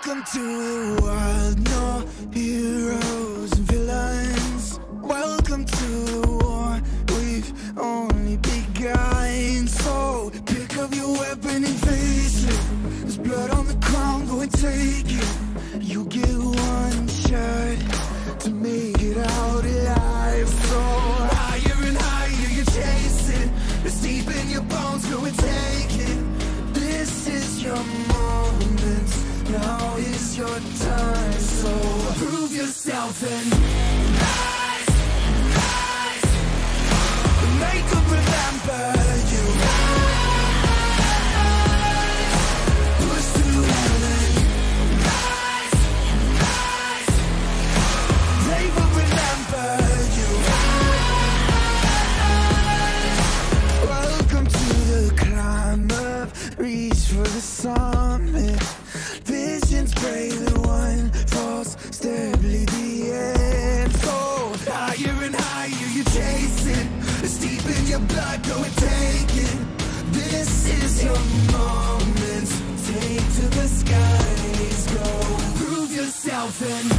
Welcome to the wild, no heroes and villains. Welcome to the war, we've only begun. So pick up your weapon and face it. There's blood on the ground, go and take it. You get one shot to make it out alive. So higher and higher you're chasing. It's deep in your bones, go and take it. This is your moment, now is your time. So prove yourself and rise, rise. Make them remember you. Rise, push to heaven. Rise, rise. They will remember you. Rise. Welcome to the climb up, reach for the summit. Visions brave and one false step lead the end. So higher and higher you're chasing. It's deep in your blood, go and take it. This is your moment. Take to the skies, go. Prove yourself and